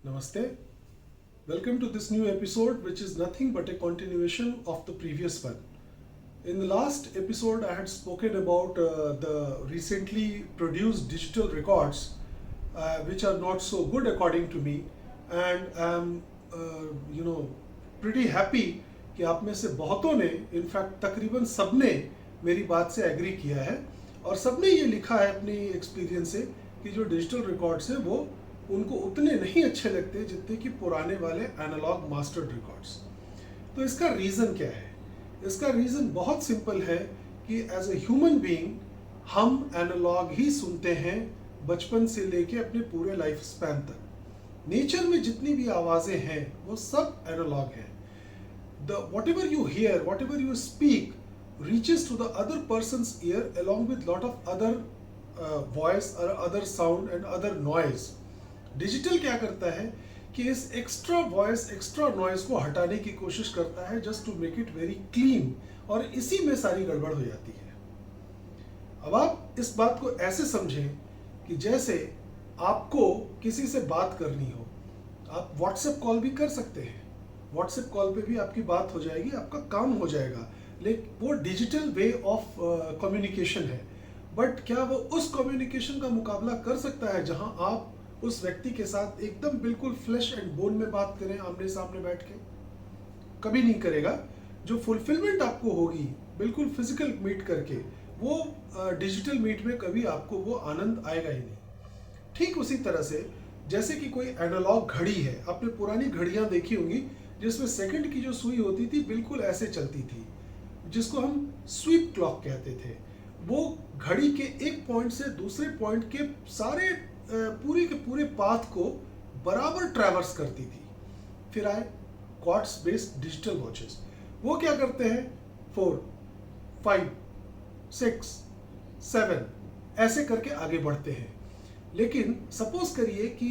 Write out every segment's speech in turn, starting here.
Namaste. Welcome to this new episode, which is nothing but a continuation of the previous one. In the last episode, I had spoken about the recently produced digital records, which are not so good according to me, and I'm, pretty happy कि आप में से बहुतों ने, in fact तकरीबन सबने मेरी बात से एग्री किया है और सबने ये लिखा है अपनी एक्सपीरियंस से कि जो डिजिटल रिकॉर्ड्स हैं वो उनको उतने नहीं अच्छे लगते जितने कि पुराने वाले एनालॉग मास्टर्ड रिकॉर्ड्स। तो इसका रीज़न क्या है? इसका रीज़न बहुत सिंपल है कि एज ए ह्यूमन बीइंग हम एनालॉग ही सुनते हैं बचपन से लेके अपने पूरे लाइफ स्पैन तक। नेचर में जितनी भी आवाज़ें हैं वो सब एनालॉग हैं। Whatever you hear, whatever you speak reaches to the other person's ear along with lot of other voice or other sound and other noise. Digital क्या करता है कि इस एक्स्ट्रा वॉइस एक्स्ट्रा नॉइज को हटाने की कोशिश करता है just to make it very clean, और इसी में सारी गड़बड़ हो जाती है। अब आप इस बात को ऐसे समझें कि जैसे आपको किसी से बात करनी हो, आप व्हाट्सएप कॉल भी कर सकते हैं। व्हाट्सएप कॉल पे भी आपकी बात हो जाएगी, आपका काम हो जाएगा, लेकिन वो डिजिटल वे ऑफ कम्युनिकेशन है। बट क्या वो उस कम्युनिकेशन का मुकाबला कर सकता है जहां आप उस व्यक्ति के साथ एकदम बिल्कुल फ्लैश एंड बोन में बात करें, आमने सामने बैठ के? कभी नहीं करेगा। जो फुलफिलमेंट आपको होगी बिल्कुल फिजिकल मीट करके, वो डिजिटल मीट में कभी आपको वो आनंद आएगा ही नहीं। ठीक उसी तरह से जैसे कि कोई एनालॉग घड़ी है, आपने पुरानी घड़ियां देखी होंगी जिसमें सेकंड की जो सुई होती थी बिल्कुल ऐसे चलती थी, जिसको हम स्वीप क्लॉक कहते थे। वो घड़ी के एक पॉइंट से दूसरे पॉइंट के सारे पूरे के पूरे पाथ को बराबर ट्रैवर्स करती थी। फिर आए क्वार्ट्ज बेस्ड डिजिटल वॉचेस। वो क्या करते हैं? 4, 5, 6, 7 ऐसे करके आगे बढ़ते हैं। लेकिन सपोज करिए कि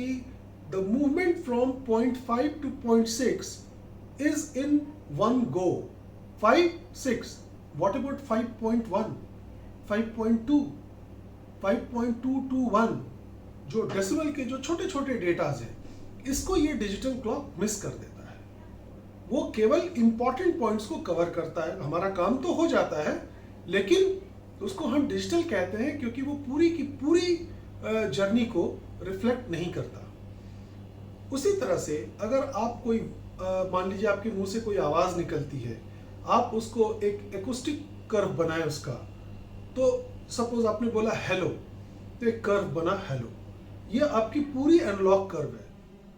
the movement from point 5 two point 6 is in one go. 5, 6, what about 5.1, 5.2, 5.2 to 1, जो डेसिमल के जो छोटे छोटे डेटाज हैं, इसको ये डिजिटल क्लॉक मिस कर देता है। वो केवल इंपॉर्टेंट पॉइंट्स को कवर करता है। हमारा काम तो हो जाता है, लेकिन उसको हम डिजिटल कहते हैं क्योंकि वो पूरी की पूरी जर्नी को रिफ्लेक्ट नहीं करता। उसी तरह से अगर आप कोई मान लीजिए आपके मुंह से कोई आवाज़ निकलती है, आप उसको एक एक्यूस्टिक कर्व बनाए उसका, तो सपोज आपने बोला हेलो, तो एक कर्व बना हेलो। ये आपकी पूरी एनालॉग कर्व है।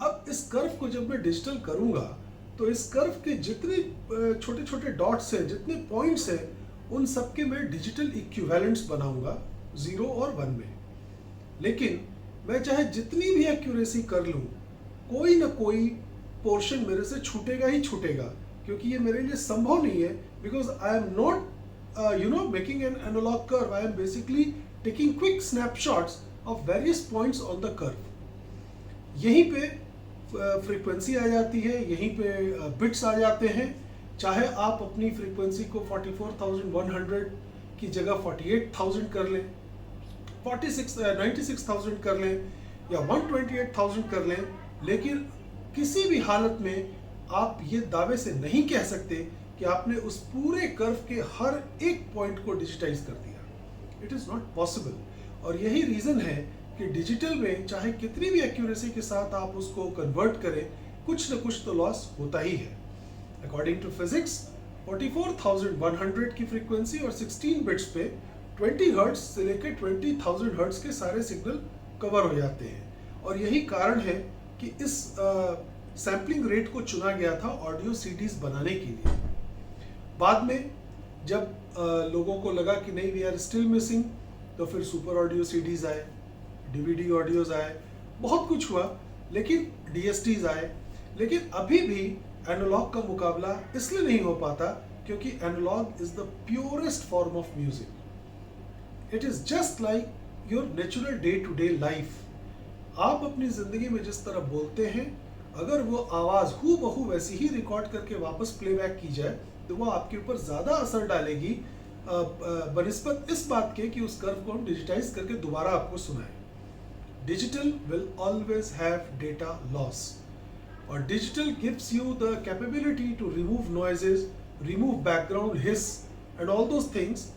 अब इस कर्व को जब मैं डिजिटल करूंगा तो इस कर्व के जितने छोटे छोटे डॉट्स हैं, जितने पॉइंट्स हैं, उन सब के मैं डिजिटल इक्विवेलेंट्स बनाऊंगा 0 और 1 में। लेकिन मैं चाहे जितनी भी एक्यूरेसी कर लूं, कोई ना कोई पोर्शन मेरे से छूटेगा ही छूटेगा, क्योंकि ये मेरे लिए संभव नहीं है। Because I am not making an analog curve, I am basically taking quick snapshots of various points on the curve. यहीं पे फ्रीक्वेंसी आ जाती है, यहीं पे बिट्स आ जाते हैं। चाहे आप अपनी फ्रीक्वेंसी को 44,100 की जगह 48,000 कर लें, 96,000 कर लें या 128,000 कर लें, लेकिन किसी भी हालत में आप ये दावे से नहीं कह सकते कि आपने उस पूरे कर्व के हर एक पॉइंट को डिजिटाइज कर दिया। It is not possible. और यही रीज़न है कि डिजिटल में चाहे कितनी भी एक्यूरेसी के साथ आप उसको कन्वर्ट करें, कुछ न कुछ तो लॉस होता ही है। अकॉर्डिंग टू फिजिक्स 44,100 की फ्रीक्वेंसी और 16 बिट्स पे 20 हर्ट्ज से लेकर 20,000 हर्ट्ज के सारे सिग्नल कवर हो जाते हैं। और यही कारण है कि इस सैम्पलिंग रेट को चुना गया था ऑडियो सीडीज बनाने के लिए। बाद में जब लोगों को लगा कि नहीं, वी आर स्टिल मिसिंग, तो फिर सुपर ऑडियो सीडीज आए, डीवीडी ऑडियोज आए, बहुत कुछ हुआ, लेकिन डीएसटीज आए। लेकिन अभी भी एनालॉग का मुकाबला इसलिए नहीं हो पाता क्योंकि analog is the purest form of music. It is just like your natural day to day life. आप अपनी जिंदगी में जिस तरह बोलते हैं, अगर वो आवाज़ हूबहू वैसी ही रिकॉर्ड करके वापस प्लेबैक की जाए तो वो आपके ऊपर ज़्यादा असर डालेगी बनिस्बत इस बात के कि उस कर्व को हम डिजिटाइज करके दोबारा आपको सुनाएं। Digital will always have data loss. और digital gives you the capability to remove noises, remove background hiss and all those things.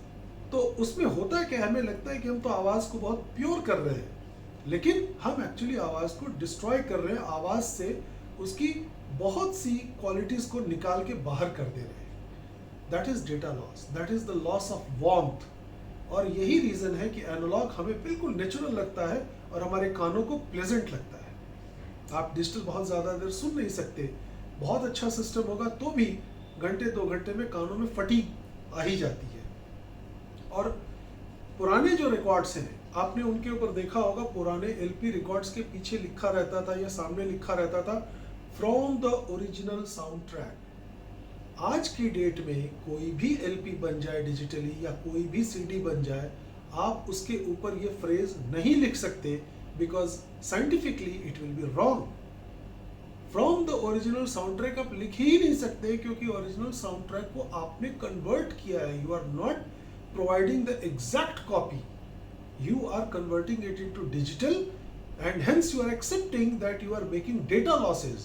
तो उसमें होता क्या है, हमें लगता है कि हम तो आवाज़ को बहुत प्योर कर रहे हैं, लेकिन हम एक्चुअली आवाज़ को डिस्ट्रॉय कर रहे हैं, आवाज़ से उसकी बहुत सी क्वालिटीज़ को निकाल के बाहर कर दे रहे हैं। That is data loss, that is the loss of warmth. और यही रीज़न है कि एनालॉग हमें बिल्कुल नेचुरल लगता है और हमारे कानों को प्लेजेंट लगता है। आप डिजिटल बहुत ज़्यादा देर सुन नहीं सकते, बहुत अच्छा सिस्टम होगा तो भी घंटे 2 घंटे में कानों में फटीग आ ही जाती है। और पुराने जो रिकॉर्ड्स हैं, आपने उनके ऊपर देखा होगा, पुराने एलपी रिकॉर्ड्स के पीछे लिखा रहता था या सामने लिखा रहता था from the original sound track. आज की डेट में कोई भी एलपी बन जाए डिजिटली या कोई भी सीडी बन जाए, आप उसके ऊपर ये फ्रेज नहीं लिख सकते, because scientifically it will be wrong. From the original sound track आप लिख ही नहीं सकते, क्योंकि ओरिजिनल साउंड ट्रैक को आपने कन्वर्ट किया है। You are not providing the exact copy, you are converting it into digital and hence you are accepting that you are making data losses.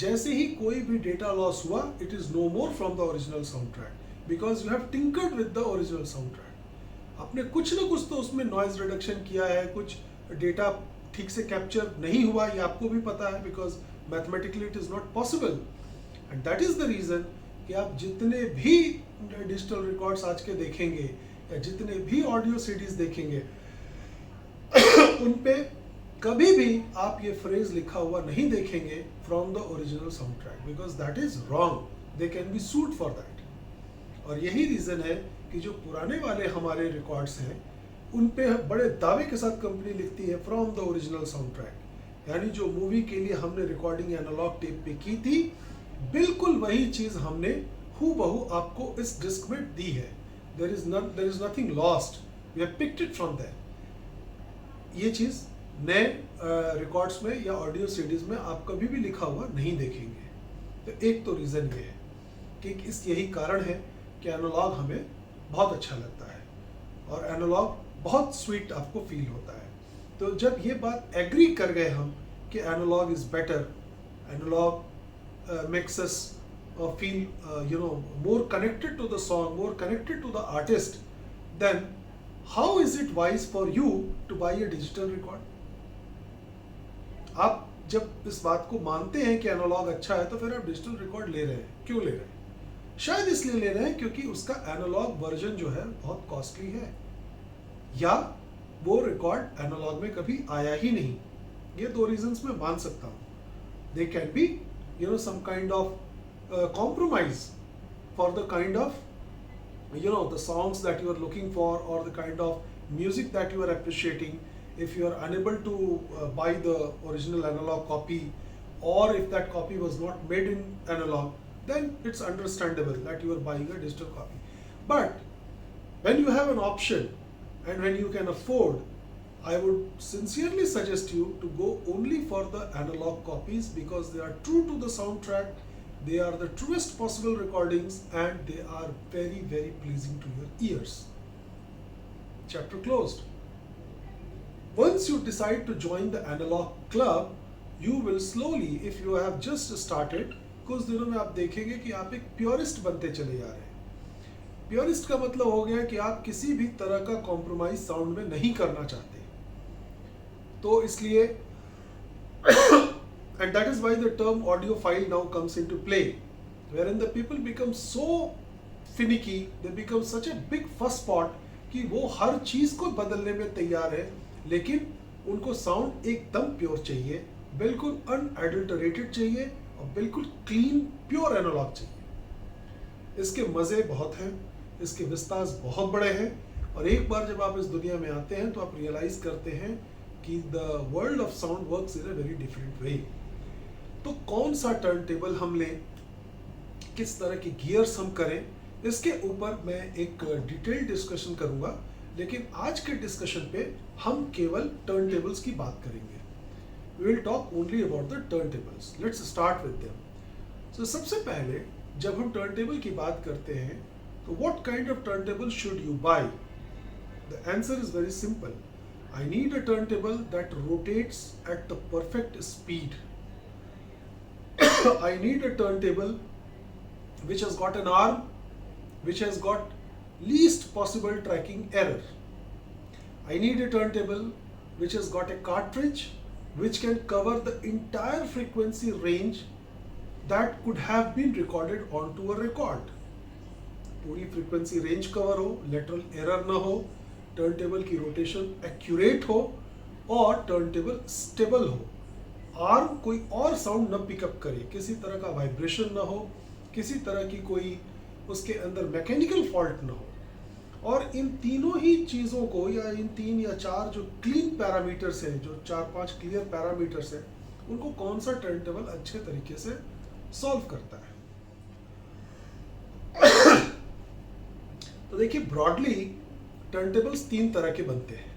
जैसे ही कोई भी data loss हुआ, it is no more from the original soundtrack because you have tinkered with the original soundtrack. आपने कुछ ना कुछ तो उसमें noise reduction किया है, कुछ data ठीक से capture नहीं हुआ, ये आपको भी पता है, because mathematically it is not possible. And that is the reason कि आप जितने भी डिजिटल रिकॉर्ड्स आज के देखेंगे या जितने भी ऑडियो सीडीज देखेंगे उन पे कभी भी आप ये फ्रेज लिखा हुआ नहीं देखेंगे from the original sound track, because that is wrong, they can be sued for that. और यही रीज़न है कि जो पुराने वाले हमारे रिकॉर्ड्स हैं उन पे बड़े दावे के साथ कंपनी लिखती है from the original sound track. यानी जो मूवी के लिए हमने रिकॉर्डिंग एनालॉग टेप पे की थी, बिल्कुल वही चीज़ हमने हूबहू आपको इस डिस्क में दी है। There is nothing lost, we have picked it from there. ये चीज़ नए रिकॉर्ड्स में या ऑडियो सीडीज में आप कभी भी लिखा हुआ नहीं देखेंगे। तो एक तो रीज़न ये है कि यही कारण है कि एनालॉग हमें बहुत अच्छा लगता है और एनालॉग बहुत स्वीट आपको फील होता है। तो जब ये बात एग्री कर गए हम कि analog is better, analog makes us feel more connected to the song, more connected to the artist, then how is it wise for you to buy a digital record? आप जब इस बात को मानते हैं कि एनालॉग अच्छा है तो फिर आप डिजिटल रिकॉर्ड ले रहे हैं। क्यों ले रहे हैं? शायद इसलिए ले रहे हैं क्योंकि उसका एनालॉग वर्जन जो है बहुत कॉस्टली है, या वो रिकॉर्ड एनालॉग में कभी आया ही नहीं। ये 2 रीजंस मैं मान सकता हूँ। They can be some kind of compromise for the kind of the songs that you are looking for or the kind of music that you are appreciating. If you are unable to buy the original analog copy, or if that copy was not made in analog, then it's understandable that you are buying a digital copy. But when you have an option and when you can afford, I would sincerely suggest you to go only for the analog copies, because they are true to the soundtrack, they are the truest possible recordings, and they are very, very pleasing to your ears. Chapter closed. Once you decide to join the analog club, you will slowly, if you have just started, कुछ दिनों में आप देखेंगे कि आप एक purest बनते चले जा रहे हैं। प्योरिस्ट का मतलब हो गया कि आप किसी भी तरह का कॉम्प्रोमाइज साउंड में नहीं करना चाहते। तो इसलिए and that is why the term audiophile now comes into play, wherein the people become so finicky, they become such a big fuss pot कि वो हर चीज़ को बदलने में तैयार है, लेकिन उनको साउंड एकदम प्योर चाहिए, बिल्कुल अनएडल्टरेटेड चाहिए और बिल्कुल क्लीन प्योर एनालॉग चाहिए। इसके मज़े बहुत हैं, इसके विस्तार बहुत बड़े हैं, और एक बार जब आप इस दुनिया में आते हैं तो आप रियलाइज करते हैं कि the world of sound works in a very different way. तो कौन सा टर्न टेबल हम लें, किस तरह के गियर्स हम करें, इसके ऊपर मैं एक डिटेल डिस्कशन करूंगा, लेकिन आज के डिस्कशन पे हम केवल टर्न टेबल्स की बात करेंगे। We will talk only about the turntables. Let's start with them. So सबसे पहले जब हम टर्न टेबल की बात करते हैं तो what kind of turntable should you buy? The answer is very simple. I need a turntable that rotates at the perfect speed. I need a turntable which has got an arm which has got least possible tracking error. I need a turntable which has got a cartridge which can cover the entire frequency range that could have been recorded onto a record. पूरी frequency range cover हो, lateral error ना हो, turntable की rotation accurate हो और turntable stable हो, arm कोई और साउंड न पिकअप करे, किसी तरह का वाइब्रेशन ना हो, किसी तरह की कोई उसके अंदर मैकेनिकल फॉल्ट ना हो। और इन तीनों ही चीज़ों को या इन 3 या 4 जो क्लीन पैरामीटर्स हैं, जो 4-5 क्लियर पैरामीटर्स हैं, उनको कौन सा टर्नटेबल अच्छे तरीके से सॉल्व करता है। तो देखिए ब्रॉडली टर्नटेबल्स 3 तरह के बनते हैं।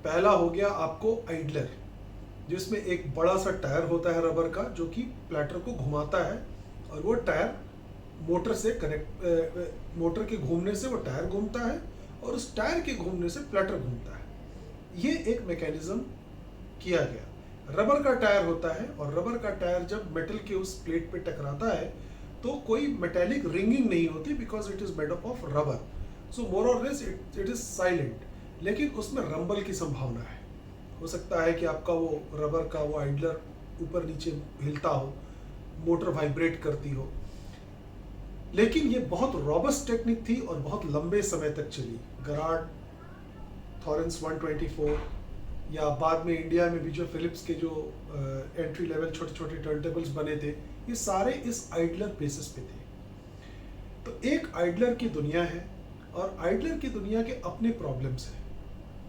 पहला हो गया आपको आइडलर, जिसमें एक बड़ा सा टायर होता है रबर का जो कि प्लेटर को घुमाता है और वो टायर मोटर से कनेक्ट, मोटर के घूमने से वो टायर घूमता है और उस टायर के घूमने से प्लेटर घूमता है। ये एक मैकेनिज्म किया गया। रबर का टायर होता है और रबर का टायर जब मेटल के उस प्लेट पे टकराता है तो कोई मेटेलिक रिंगिंग नहीं होती, because it is made up of rubber, so more और लेस इट इज साइलेंट, लेकिन उसमें रंबल की संभावना है। हो सकता है कि आपका वो रबर का वो आइडलर ऊपर नीचे हिलता हो, मोटर वाइब्रेट करती हो, लेकिन ये बहुत रॉबस्ट टेक्निक थी और बहुत लंबे समय तक चली। गराड, थॉरेंस 124 या बाद में इंडिया में भी जो फिलिप्स के जो एंट्री लेवल छोटे छोटे टर्नटेबल्स बने थे, ये सारे इस आइडलर बेसिस पे थे। तो एक आइडलर की दुनिया है और आइडलर की दुनिया के अपने प्रॉब्लम्स हैं।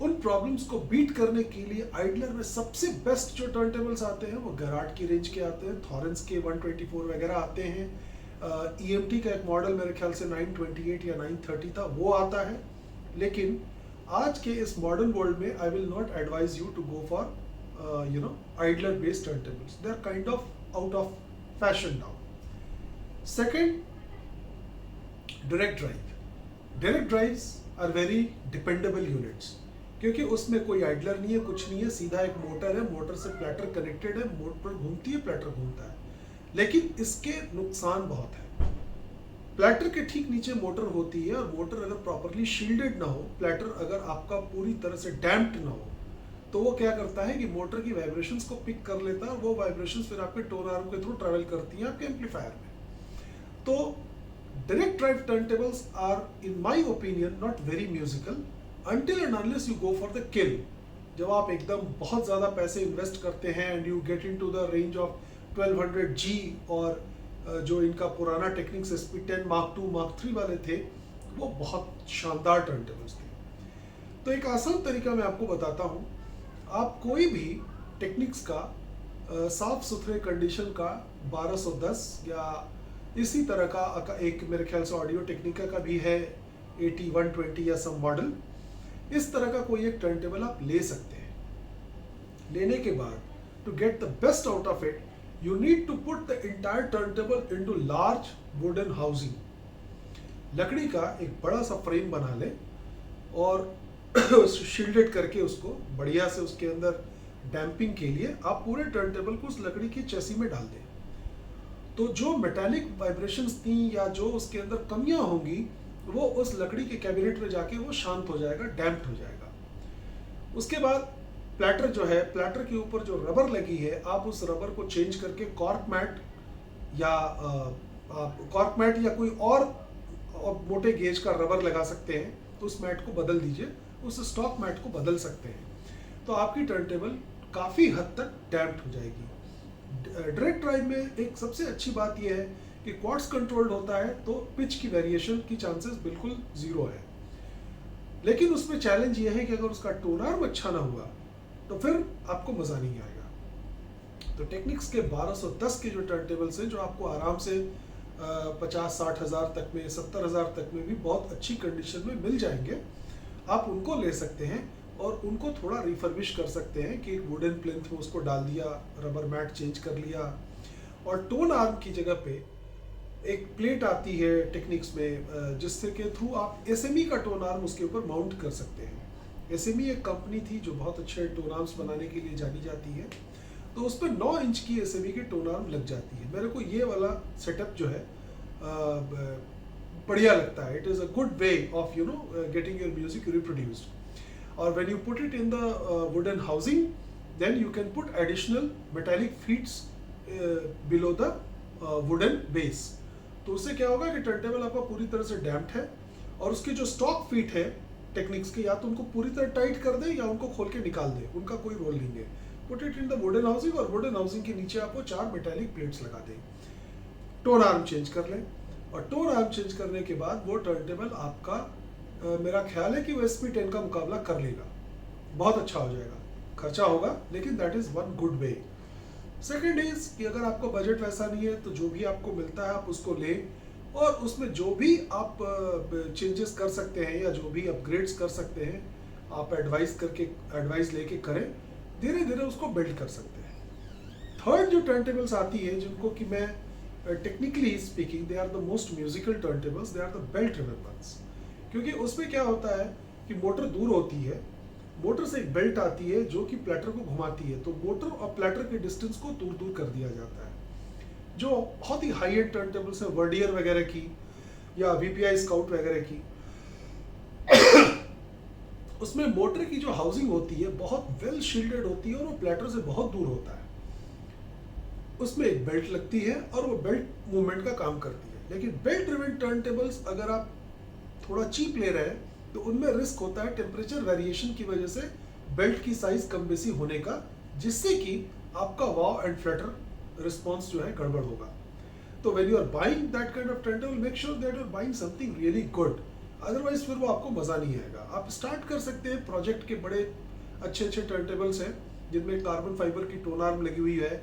उन प्रॉब्लम्स को बीट करने के लिए आइडलर में सबसे बेस्ट जो टर्नटेबल्स आते हैं वो गराड की रेंज के आते हैं, थॉरेंस के 124 वगैरह आते हैं, EMT का एक मॉडल मेरे ख्याल से 928 या 930 था, वो आता है। लेकिन आज के इस मॉडर्न वर्ल्ड में I will not advise you to go for idler based turntables, they are kind of out of fashion now. Second, direct drive. Direct drives are very dependable units, क्योंकि उसमें कोई आइडलर नहीं है, कुछ नहीं है, सीधा एक मोटर है, मोटर से प्लेटर कनेक्टेड है, मोटर घूमती है, प्लेटर घूमता है। लेकिन इसके नुकसान बहुत है। प्लेटर के ठीक नीचे मोटर होती है और मोटर अगर प्रॉपरली शील्डेड ना हो, प्लेटर अगर आपका पूरी तरह से डैम्प्ड ना हो, तो वो क्या करता है कि मोटर की वाइब्रेशंस को पिक कर लेता है और वो वाइब्रेशंस फिर आपके टोन आर्म के थ्रू ट्रैवल करती हैं आपके एम्पलीफायर में। तो direct drive turntables are in my opinion not very musical until and unless you go for the kill। जब आप एकदम बहुत ज़्यादा पैसे इन्वेस्ट करते हैं and you get into the range of 1200G और जो इनका पुराना techniques SP10 Mark II Mark III वाले थे, वो बहुत शानदार टर्नटेबल्स थे। तो एक आसान तरीका मैं आपको बताता हूँ। आप कोई भी टेक्निक्स का साफ सुथरे कंडीशन का 1210 या इसी तरह का एक मेरे ख्याल से ऑडियो टेक्निका का भी है 80-120 या सब मॉडल, इस तरह का कोई एक टर्नटेबल आप ले सकते हैं। लेने के बाद to get the best out of it you need to put the entire turntable into large wooden housing. लकड़ी का एक बड़ा सा फ्रेम बना ले और शील्डेड करके उसको बढ़िया से उसके अंदर डैम्पिंग के लिए आप पूरे टर्नटेबल को उस लकड़ी की चेसी में डाल दें। तो जो मेटालिक वाइब्रेशंस थी या जो उसके अंदर कमियां होंगी, वो उस लकड़ी के कैबिनेट में जाके वो शांत हो जाएगा, डैम्प्ड हो जाएगा। उसके बाद प्लेटर जो है, प्लेटर के ऊपर जो रबर लगी है, आप उस रबर को चेंज करके कॉर्क मैट या कोई और मोटे गेज का रबर लगा सकते हैं। तो उस मैट को बदल दीजिए, उस स्टॉक मैट को बदल सकते हैं, तो आपकी टर्नटेबल काफ़ी हद तक डैम्प्ड हो जाएगी। डायरेक्ट ड्राइव में एक सबसे अच्छी बात यह है कि क्वार्ट्स कंट्रोल्ड होता है, तो पिच की वेरिएशन की चांसेस बिल्कुल जीरो है। लेकिन उसमें चैलेंज ये है कि अगर उसका टोन आर्म अच्छा ना हुआ तो फिर आपको मज़ा नहीं आएगा। तो टेक्निक्स के 1210 के जो टर्नटेबल्स हैं, जो आपको आराम से 50-60 हज़ार तक में, 70 हज़ार तक में भी बहुत अच्छी कंडीशन में मिल जाएंगे, आप उनको ले सकते हैं और उनको थोड़ा रिफर्बिश कर सकते हैं कि एक वुडन प्लिंथ में उसको डाल दिया, रबर मैट चेंज कर लिया, और टोन आर्म की जगह पे एक प्लेट आती है टेक्निक्स में जिससे के थ्रू आप SME का टोन आर्म उसके ऊपर माउंट कर सकते हैं। SME एक कंपनी थी जो बहुत अच्छे टोन आर्म्स बनाने के लिए जानी जाती है, तो उस पर 9 इंच की SME की टोन आर्म लग जाती है। मेरे को ये वाला सेटअप जो है बढ़िया लगता है। It is a good way of getting your music reproduced. और when you put it in the wooden housing, then you can put additional metallic feet below the wooden base. तो उससे क्या होगा कि टर्नटेबल आपका पूरी तरह से डैम्प्ड है, और उसके जो स्टॉक फीट है टेक्निक्स के, या तो उनको पूरी तरह टाइट कर दे या उनको खोल के निकाल दे, उनका कोई रोल नहीं है। Put it in the wooden housing, और वुडन हाउसिंग के नीचे आपको 4 मेटालिक प्लेट्स लगा दें। टोन आर्म चेंज कर लें, और टोन आर्म चेंज करने के बाद वो टर्नटेबल आपका मेरा ख्याल है कि वो SP10 का मुकाबला कर लेगा, बहुत अच्छा हो जाएगा। खर्चा होगा, लेकिन that is one good way. Second is कि अगर आपको बजट वैसा नहीं है तो जो भी आपको मिलता है आप उसको लें, और उसमें जो भी आप चेंजेस कर सकते हैं या जो भी अपग्रेड्स कर सकते हैं, आप एडवाइस लेके करें, धीरे धीरे उसको बिल्ड कर सकते हैं। थर्ड जो टर्नटेबल्स आती है, जिनको कि मैं technically speaking they are the most musical turntables, they are the belt driven ones. क्योंकि उसमें क्या होता है कि मोटर दूर होती है, मोटर से एक बेल्ट आती है जो कि प्लेटर को घुमाती है, तो मोटर और प्लेटर के डिस्टेंस को दूर दूर कर दिया जाता है। जो बहुत ही हाई एंड टर्नटेबल्स है, वर्डियर वगैरह की या VPI स्काउट वगैरह की, उसमें मोटर की जो हाउसिंग होती है बहुत वेल शील्डेड होती है और वो प्लेटर से बहुत दूर होता है। उसमें एक बेल्ट लगती है और वो बेल्ट मूवमेंट का काम करती है। लेकिन बेल्ट ड्रिवन टर्नटेबल्स अगर आप थोड़ा चीप ले रहे हैं तो उनमें रिस्क होता है टेम्परेचर वेरिएशन की वजह से बेल्ट की साइज कम बेसी होने का, जिससे कि आपका वाव एंड फ्लटर रिस्पॉन्स जो है गड़बड़ होगा। तो when you are buying that kind of turntable, make sure that you are buying something really good, otherwise फिर वो आपको मजा नहीं आएगा। आप स्टार्ट कर सकते हैं प्रोजेक्ट के बड़े अच्छे अच्छे टर्नटेबल्स हैं जिनमें कार्बन फाइबर की टोन आर्म लगी हुई है,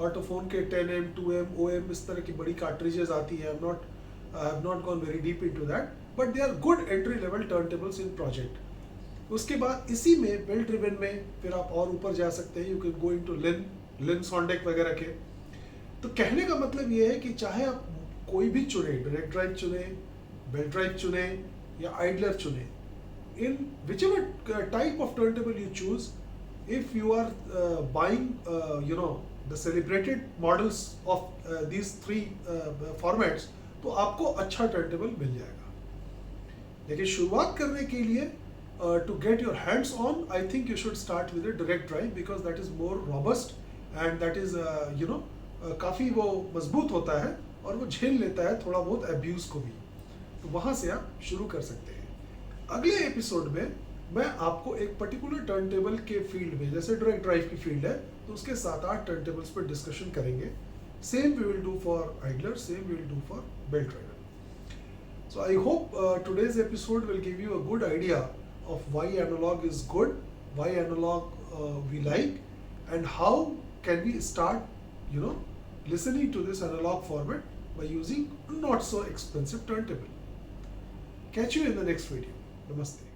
ऑटोफोन के 10M 2M OM इस तरह की बड़ी कार्ट्रिजेस आती है। I have not gone very deep into that, but they are good entry level turntables in project। उसके बाद इसी में बेल्ट ड्रिवन में फिर आप और ऊपर जा सकते हैं, यू कैन गो इनटू लिन सॉन्डेक वगैरह के। तो कहने का मतलब ये है कि चाहे आप कोई भी चुने, डायरेक्ट ड्राइव चुने, बेल्ट ड्राइव चुने या आइडलर चुने, in whichever type of turntable you choose, if you are buying the celebrated models of these 3 formats, तो आपको अच्छा टर्नटेबल मिल जाएगा। लेकिन शुरुआत करने के लिए to get your hands on, I think you should start with direct drive, because that is more robust and that is काफ़ी वो मजबूत होता है और वो झेल लेता है थोड़ा बहुत एब्यूज को भी। तो वहाँ से आप शुरू कर सकते हैं। अगले एपिसोड में मैं आपको एक पर्टिकुलर टर्नटेबल के फील्ड में, जैसे डायरेक्ट ड्राइव की फील्ड है तो उसके 7-8 टर्नटेबल्स पर डिस्कशन करेंगे। Same we will do for idler, same we will do for belt driven. So I hope today's episode will give you a good idea of why analog is good, why analog we like, and how can we start listening to this analog format by using not so expensive turntable. Catch you in the next video. Namaste.